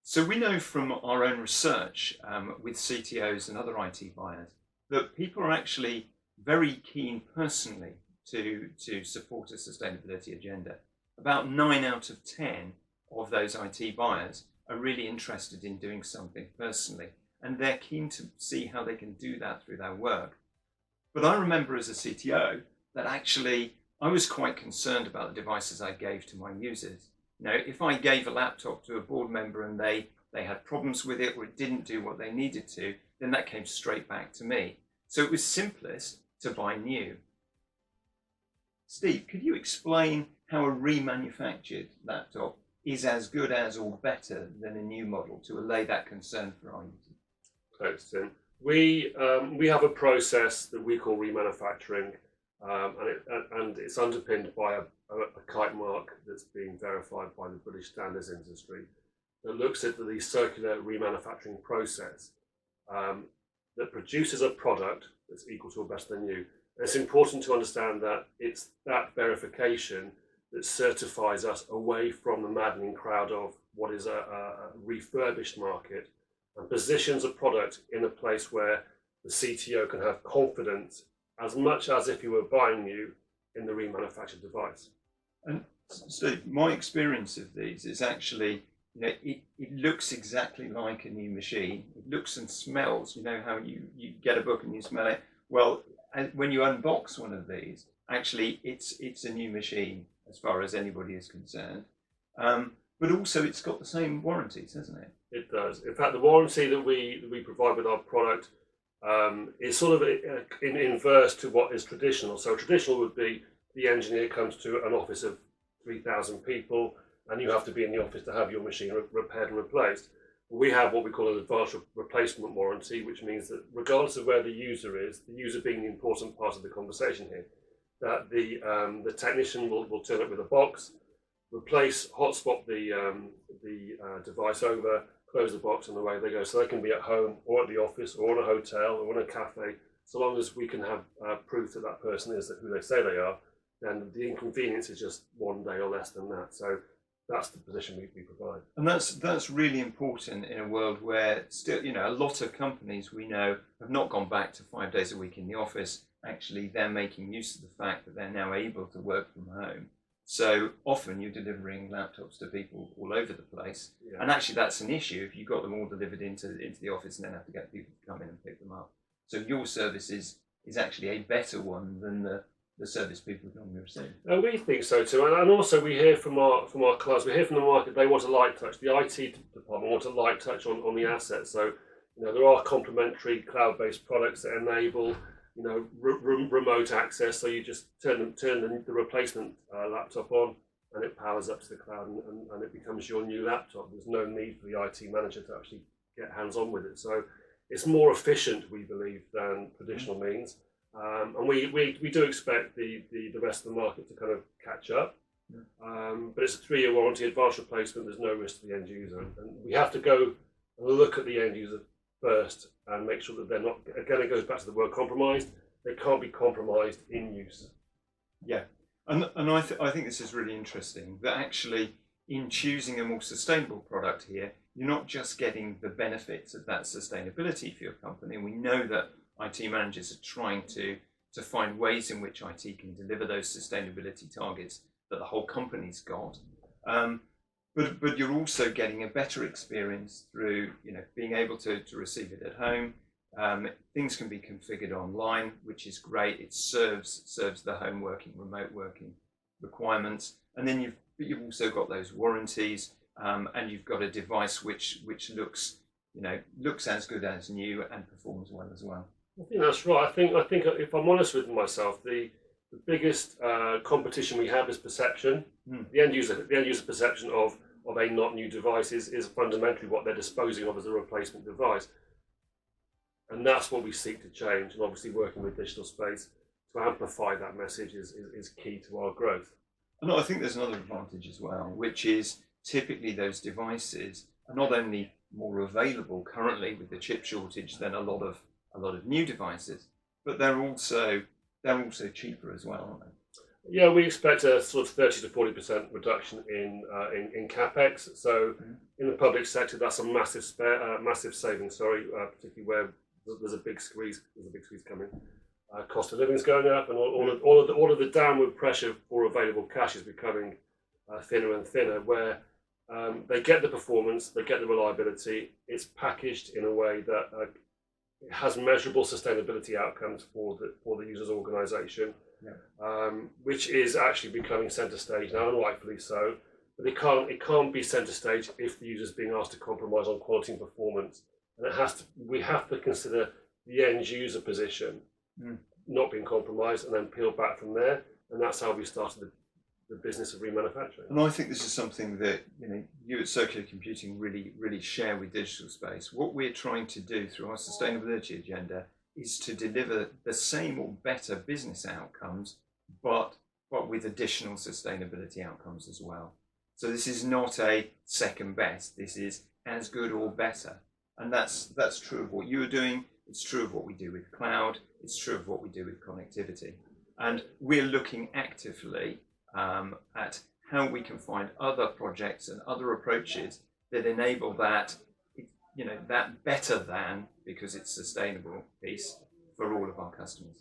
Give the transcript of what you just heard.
So we know from our own research with CTOs and other IT buyers that people are actually very keen personally to support a sustainability agenda. About 9 out of 10 of those IT buyers are really interested in doing something personally, and they're keen to see how they can do that through their work. But I remember as a CTO that actually I was quite concerned about the devices I gave to my users. If I gave a laptop to a board member and they had problems with it or it didn't do what they needed to, then that came straight back to me. So it was simplest to buy new. Steve, could you explain how a remanufactured laptop is as good as or better than a new model to allay that concern for our users? Thanks, Tim. We have a process that we call remanufacturing, and it's underpinned by a kite mark that's being verified by the British Standards Industry that looks at the circular remanufacturing process that produces a product that's equal to or better than new. And it's important to understand that it's that verification that certifies us away from the maddening crowd of what is a refurbished market and positions a product in a place where the CTO can have confidence as much as if he were buying new in the remanufactured device. And Steve, my experience of these is actually, it looks exactly like a new machine. It looks and smells, how you get a book and you smell it. Well, when you unbox one of these, actually it's a new machine as far as anybody is concerned. But also it's got the same warranties, hasn't it? It does. In fact, the warranty that we provide with our product is sort of in inverse to what is traditional. So traditional would be the engineer comes to an office of 3,000 people and you have to be in the office to have your machine repaired and replaced. We have what we call an advanced replacement warranty, which means that regardless of where the user is, the user being the important part of the conversation here, that the technician will turn up with a box, replace, hotspot the device over, close the box, and away they go. So they can be at home or at the office or in a hotel or in a cafe. So long as we can have proof that that person is who they say they are, then the inconvenience is just 1 day or less than that. So that's the position we provide. And that's really important in a world where still, a lot of companies we know have not gone back to 5 days a week in the office. Actually, they're making use of the fact that they're now able to work from home. So often you're delivering laptops to people all over the place. Yeah. And actually that's an issue if you've got them all delivered into the office and then have to get people to come in and pick them up. So your service is actually a better one than the service people normally receive. We think so too, and also we hear from our clients, we hear from the market they want a light touch. The IT department wants a light touch on the assets. So there are complementary cloud-based products that enable remote access. So you just turn the replacement laptop on, and it powers up to the cloud, and it becomes your new laptop. There's no need for the IT manager to actually get hands-on with it. So it's more efficient, we believe, than traditional means. And we do expect the rest of the market to kind of catch up. But it's a 3-year warranty, advanced replacement, there's no risk to the end user. And we have to go and look at the end user first and make sure that they're not, again, it goes back to the word compromised, they can't be compromised in use. Yeah, and I think this is really interesting, that actually in choosing a more sustainable product here, you're not just getting the benefits of that sustainability for your company. And we know that IT managers are trying to find ways in which IT can deliver those sustainability targets that the whole company's got. But you're also getting a better experience through being able to receive it at home. Things can be configured online, which is great. It serves the home working, remote working requirements. And then you've also got those warranties, and you've got a device which looks as good as new and performs well as well. I think that's right. I think if I'm honest with myself, the biggest competition we have is perception. The end user perception of a not new device is fundamentally what they're disposing of as a replacement device. And that's what we seek to change. And obviously working with Digital Space to amplify that message is key to our growth. And I think there's another advantage as well, which is typically those devices are not only more available currently with the chip shortage than a lot of new devices, but they're also cheaper as well, aren't they? Yeah, we expect a sort of 30 to 40% reduction in capex. So in the public sector, that's a massive saving. Sorry, particularly where there's a big squeeze. There's a big squeeze coming. Cost of living is going up, and all of the downward pressure for available cash is becoming thinner and thinner. Where they get the performance, they get the reliability. It's packaged in a way that it has measurable sustainability outcomes for the user's organisation. Yeah. Which is actually becoming centre stage now, and rightfully so. But it can't be centre stage if the user is being asked to compromise on quality and performance, and we have to consider the end user position not being compromised, and then peel back from there. And that's how we started the business of remanufacturing. And I think this is something that you at Circular Computing really share with Digital Space. What we're trying to do through our sustainability agenda is to deliver the same or better business outcomes, but with additional sustainability outcomes as well. So this is not a second best. This is as good or better, and that's true of what you're doing. It's true of what we do with cloud. It's true of what we do with connectivity, and we're looking actively at how we can find other projects and other approaches that enable that, that better than, because it's sustainable piece for all of our customers.